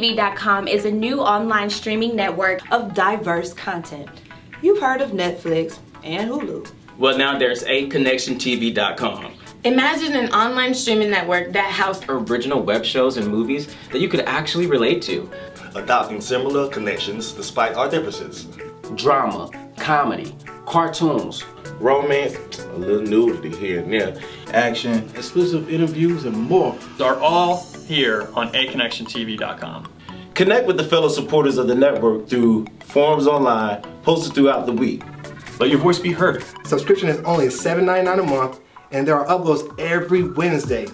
AconectionTV.com is a new online streaming network of diverse content. You've heard of Netflix and Hulu. Well, now there's AconectionTV.com. Imagine an online streaming network that housed Original web shows and movies that you could actually relate to. Adopting similar connections despite our differences. Drama, comedy, cartoons, romance, a little nudity here and there, action, exclusive interviews, and more are all here on AconectionTV.com. Connect with the fellow supporters of the network through forums online posted throughout the week. Let your voice be heard. Subscription is only $7.99 a month, and there are uploads every Wednesday.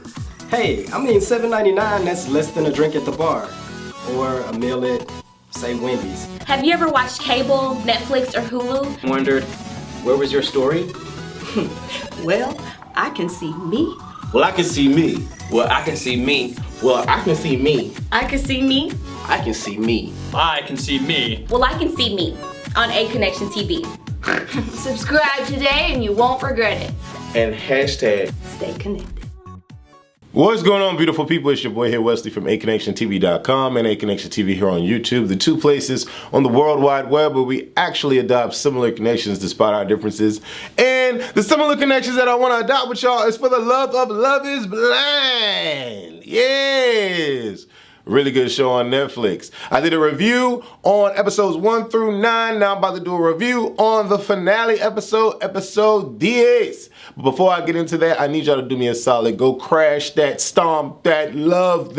Hey, I mean $7.99, that's less than a drink at the bar. Or a meal at, say, Wendy's. Have you ever watched cable, Netflix, or Hulu? Wondered, where was your story? Well, I can see me. Well, I can see me. Well, I can see me. Well, I can see me. I can see me. I can see me. I can see me. Well, I can see me on A Connection TV. Subscribe today and you won't regret it. And hashtag stay connected. What's going on, beautiful people? It's your boy here, Wesley from AConnectionTV.com and AConnection TV here on YouTube, the two places on the World Wide Web where we actually adopt similar connections despite our differences. And the similar connections that I want to adopt with y'all is for the love of Love is Blind. Yes. Really good show on Netflix. I did a review on episodes 1 through 9. Now I'm about to do a review on the finale episode, episode 10. But before I get into that, I need y'all to do me a solid. Go crash that, stomp that, Love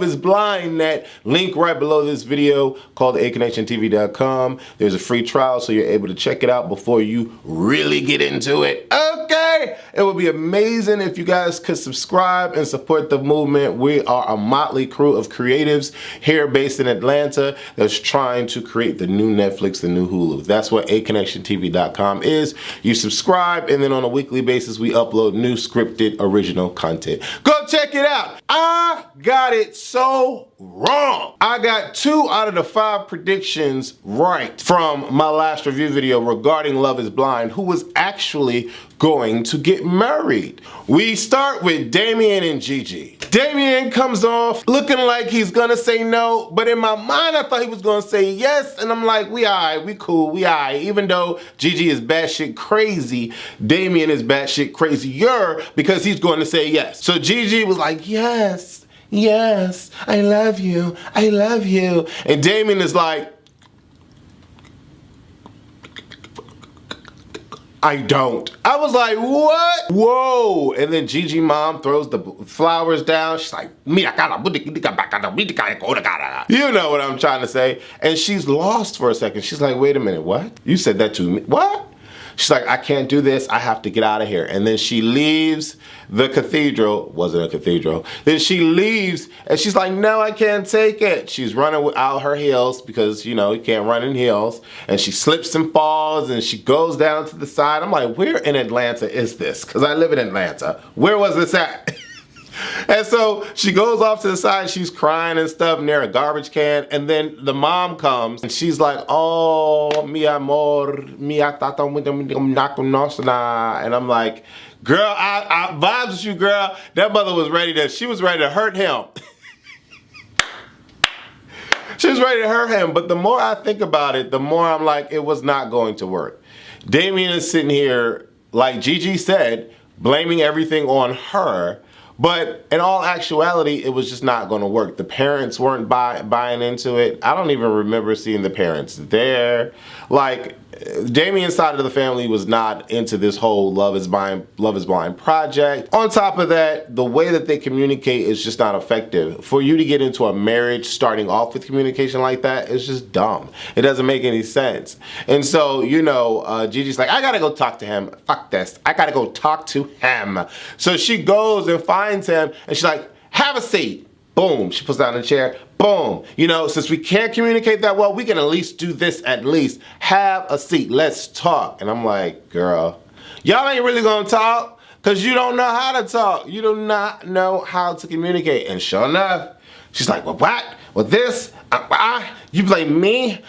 is Blind that link right below this video called AConnectionTV.com. There's a free trial so you're able to check it out before you really get into it. Okay? It would be amazing if you guys could subscribe and support the movement. We are a motley crew of creatives here based in Atlanta that's trying to create the new Netflix, the new Hulu. That's what AConnectionTV.com is. You subscribe, and then on a weekly basis we upload new scripted original content. Go check it out. I got it so wrong. I got 2 out of the 5 predictions right from my last review video regarding Love is Blind, who was actually going to get married. We start with Damien and Gigi. Damien comes off looking like he's gonna say no, but in my mind I thought he was gonna say yes, and I'm like, we alright, we cool, we alright. Even though Gigi is batshit crazy, Damien is batshit crazier because he's going to say yes. So Gigi was like, yes, yes, I love you, I love you. And Damien is like, I don't. I was like, what? Whoa. And then Gigi mom throws the flowers down. She's like, you know what I'm trying to say. And she's lost for a second. She's like, wait a minute, what? You said that to me, what? She's like, I can't do this, I have to get out of here. And then she leaves the cathedral, wasn't a cathedral. Then she leaves and she's like, no, I can't take it. She's running without her heels because, you know, you can't run in heels. And she slips and falls and she goes down to the side. I'm like, where in Atlanta is this? Because I live in Atlanta. Where was this at? And so she goes off to the side, she's crying and stuff near a garbage can, and then the mom comes and she's like, oh, mi amor, mi atata, and I'm like, girl, I vibes with you, girl. That mother was she was ready to hurt him. She was ready to hurt him, but the more I think about it, the more I'm like, it was not going to work. Damien is sitting here, like Gigi said, blaming everything on her. But in all actuality, it was just not going to work. The parents weren't buying into it. I don't even remember seeing the parents there. Like, Damien's side of the family was not into this whole Love is Blind project. On top of that, the way that they communicate is just not effective. For you to get into a marriage starting off with communication like that is just dumb. It doesn't make any sense. And so, you know, Gigi's like, I gotta go talk to him. Fuck this. I gotta go talk to him. So she goes and finds him and she's like, have a seat. Boom, she puts down a chair, boom. You know, since we can't communicate that well, we can at least do this at least. Have a seat, let's talk. And I'm like, girl, y'all ain't really gonna talk because you don't know how to talk. You do not know how to communicate. And sure enough, she's like, well, what? Well, this, you blame me?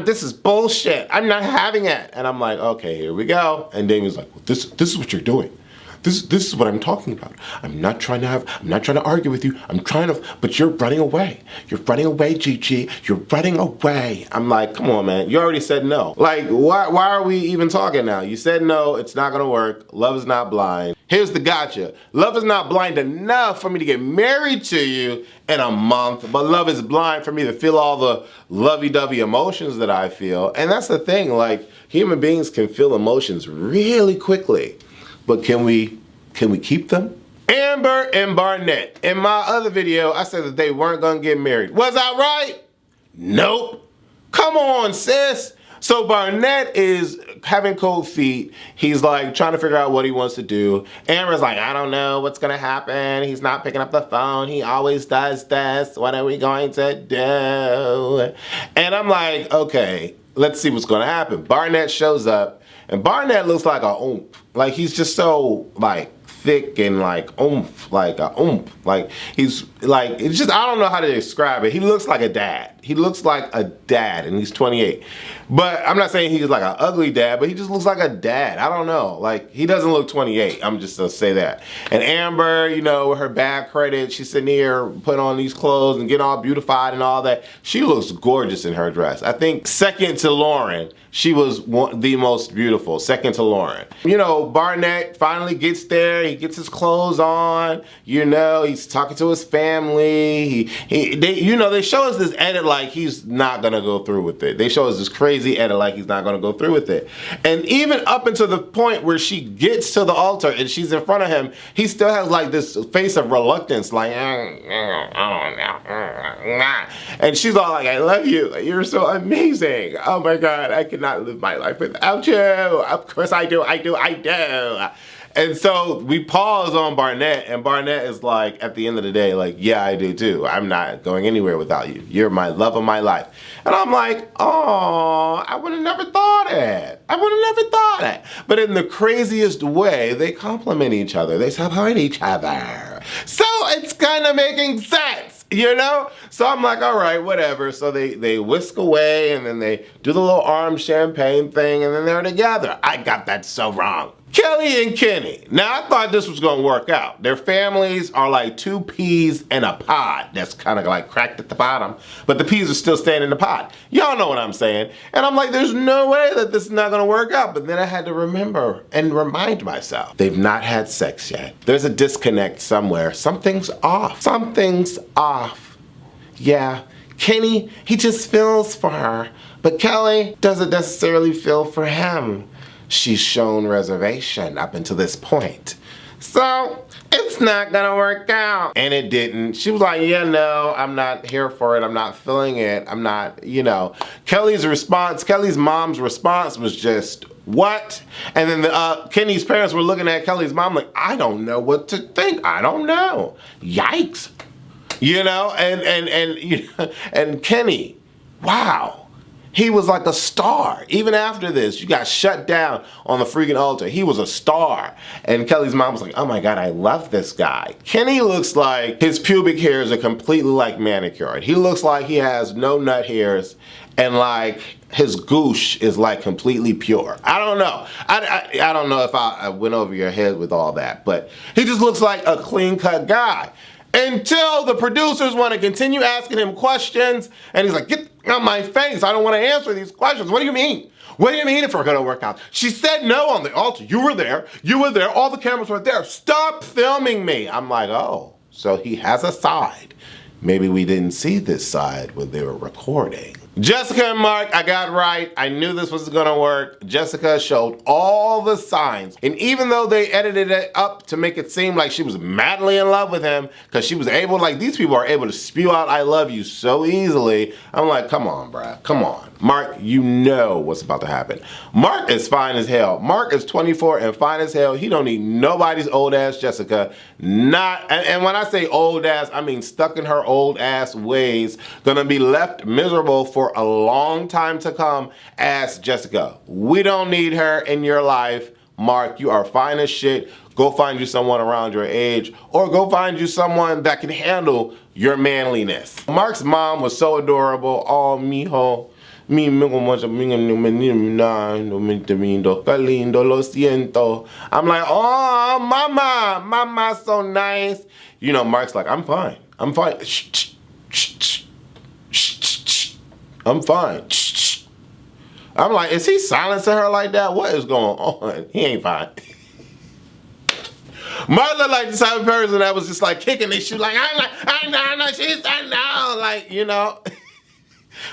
This is bullshit. I'm not having it. And I'm like, okay, here we go. And Damien's like, well, this is what you're doing. This is what I'm talking about. I'm not trying to argue with you. But you're running away. You're running away, Gigi. You're running away. I'm like, come on, man. You already said no. Like, why are we even talking now? You said no, it's not gonna work. Love is not blind. Here's the gotcha. Love is not blind enough for me to get married to you in a month, but love is blind for me to feel all the lovey-dovey emotions that I feel. And that's the thing, like, human beings can feel emotions really quickly, but can we keep them? Amber and Barnett. In my other video, I said that they weren't gonna get married. Was I right? Nope. Come on, sis. So Barnett is having cold feet. He's like trying to figure out what he wants to do. Amber's like, I don't know what's gonna happen. He's not picking up the phone. He always does this. What are we going to do? And I'm like, okay, let's see what's gonna happen. Barnett shows up, and Barnett looks like a oomph. Like, he's just so like thick and like oomph, like a oomph. Like, he's like, it's just, I don't know how to describe it. He looks like a dad. He looks like a dad, and he's 28. But I'm not saying he's like an ugly dad, but he just looks like a dad. I don't know. Like, he doesn't look 28. I'm just gonna say that. And Amber, you know, with her bad credit, she's sitting here putting on these clothes and getting all beautified and all that. She looks gorgeous in her dress. I think second to Lauren, she was the most beautiful, second to Lauren. You know, Barnett finally gets there. He gets his clothes on. You know, he's talking to his family. They show us this edit like he's not gonna go through with it. They show us this crazy edit like he's not gonna go through with it. And even up until the point where she gets to the altar and she's in front of him, he still has like this face of reluctance, like, and she's all like, I love you. You're so amazing. Oh my God, I cannot live my life without you. Of course I do. And so we pause on Barnett, and Barnett is like, at the end of the day, like, yeah, I do too. I'm not going anywhere without you. You're my love of my life. And I'm like, oh, I would have never thought it. But in the craziest way, they compliment each other. They support each other. So it's kind of making sense, you know? So I'm like, all right, whatever. So they whisk away, and then they do the little arm champagne thing, and then they're together. I got that so wrong. Kelly and Kenny. Now, I thought this was gonna work out. Their families are like two peas in a pod that's kind of like cracked at the bottom, but the peas are still staying in the pod. Y'all know what I'm saying. And I'm like, there's no way that this is not gonna work out. But then I had to remember and remind myself, they've not had sex yet. There's a disconnect somewhere. Something's off. Something's off. Yeah, Kenny, he just feels for her, but Kelly doesn't necessarily feel for him. She's shown reservation up until this point. So, it's not gonna work out. And it didn't. She was like, yeah, no, I'm not here for it. I'm not feeling it. I'm not, you know. Kelly's mom's response was just, what? And then Kenny's parents were looking at Kelly's mom like, I don't know what to think. I don't know. Yikes. You know, and Kenny, wow. He was like a star. Even after this, you got shut down on the freaking altar. He was a star. And Kelly's mom was like, oh my God, I love this guy. Kenny looks like his pubic hairs are completely like manicured. He looks like he has no nut hairs, and like his goosh is like completely pure. I don't know. I don't know if I went over your head with all that, but he just looks like a clean-cut guy. Until the producers want to continue asking him questions, and he's like, get out my face, I don't want to answer these questions. What do you mean? What do you mean if we're gonna work out? She said no on the altar. You were there, all the cameras were there. Stop filming me. I'm like, oh, so he has a side. Maybe we didn't see this side when they were recording. Jessica and Mark, I got right. I knew this was gonna work. Jessica showed all the signs. And even though they edited it up to make it seem like she was madly in love with him, because she was able, like, these people are able to spew out I love you so easily. I'm like, come on, bruh, come on. Mark, you know what's about to happen. Mark is fine as hell. Mark is 24 and fine as hell. He don't need nobody's old ass Jessica. And when I say old ass, I mean stuck in her old ass ways, gonna be left miserable for a long time to come as Jessica. We don't need her in your life. Mark, you are fine as shit. Go find you someone around your age, or go find you someone that can handle your manliness. Mark's mom was so adorable. Oh, mijo. Mi mucho lindo, lo siento. I'm like, oh, mama, so nice. You know, Mark's like, I'm fine. I'm fine. Shh, shh, shh, shh. I'm fine. Shh. I'm like, is he silencing her like that? What is going on? He ain't fine. Mark looked like the type of person that was just like kicking their shoe, like, I know, like, you know.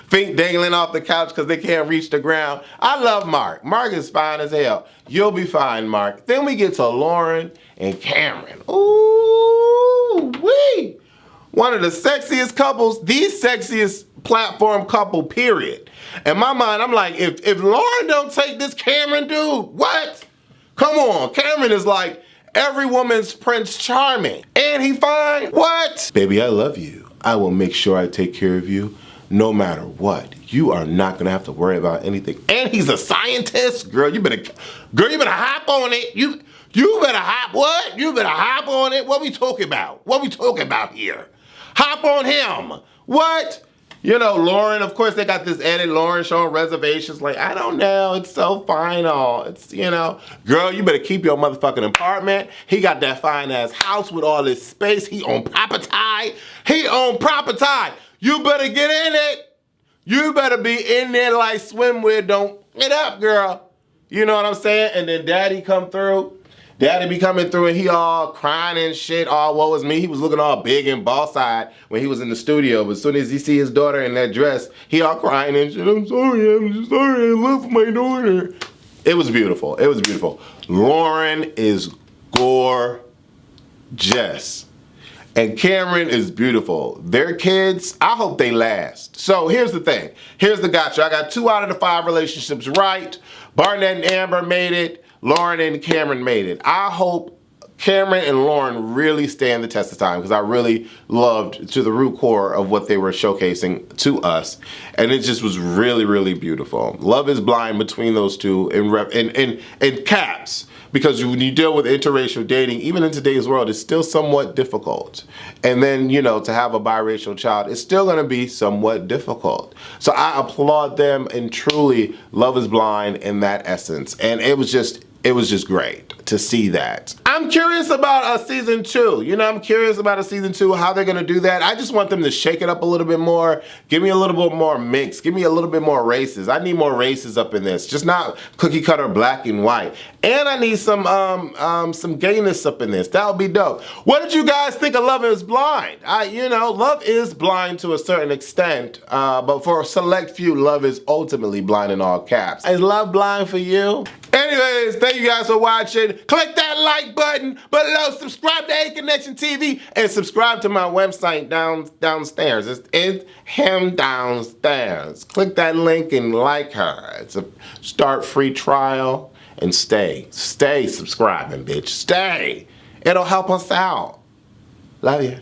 Feet dangling off the couch because they can't reach the ground. I love Mark. Mark is fine as hell. You'll be fine, Mark. Then we get to Lauren and Cameron. Ooh, wee. One of the sexiest couples, the sexiest platform couple, period. In my mind, I'm like, if Lauren don't take this Cameron dude, what? Come on, Cameron is like every woman's Prince Charming. And he fine, what? Baby, I love you. I will make sure I take care of you. No matter what, you are not gonna have to worry about anything. And he's a scientist, girl. You better hop on it. You better hop what? You better hop on it. What we talking about? What we talking about here? Hop on him. What? You know, Lauren. Of course, they got this edit. Lauren showing reservations. Like, I don't know. It's so final. It's, you know, girl. You better keep your motherfucking apartment. He got that fine ass house with all this space. He on property. He on property. You better get in it. You better be in there like swimwear. Don't get up, girl. You know what I'm saying? And then daddy come through. Daddy be coming through and he all crying and shit. All woe is me. He was looking all big and boss-eyed when he was in the studio. But as soon as he see his daughter in that dress, he all crying and shit. I'm sorry. I love my daughter. It was beautiful. It was beautiful. Lauren is gorgeous. And Cameron is beautiful. Their kids, I hope they last. So here's the thing. Here's the gotcha. I got 2 out of the 5 relationships right. Barnett and Amber made it. Lauren and Cameron made it. I hope Cameron and Lauren really stand the test of time because I really loved to the root core of what they were showcasing to us. And it just was really, really beautiful. Love is blind between those two in caps. Because when you deal with interracial dating, even in today's world, it's still somewhat difficult. And then, you know, to have a biracial child, it's still gonna be somewhat difficult. So I applaud them and truly love is blind in that essence. And it was just great to see that. I'm curious about a season 2. You know, I'm curious about a season 2, how they're gonna do that. I just want them to shake it up a little bit more. Give me a little bit more mix. Give me a little bit more races. I need more races up in this. Just not cookie cutter black and white. And I need some gayness up in this. That would be dope. What did you guys think of Love is Blind? You know, love is blind to a certain extent, but for a select few, love is ultimately blind in all caps. Is love blind for you? Anyways, thank you guys for watching. Click that like button below, subscribe to A Connection TV, and subscribe to my website downstairs. It's him downstairs. Click that link and like her. It's a start free trial and stay subscribing, bitch. Stay. It'll help us out. Love you.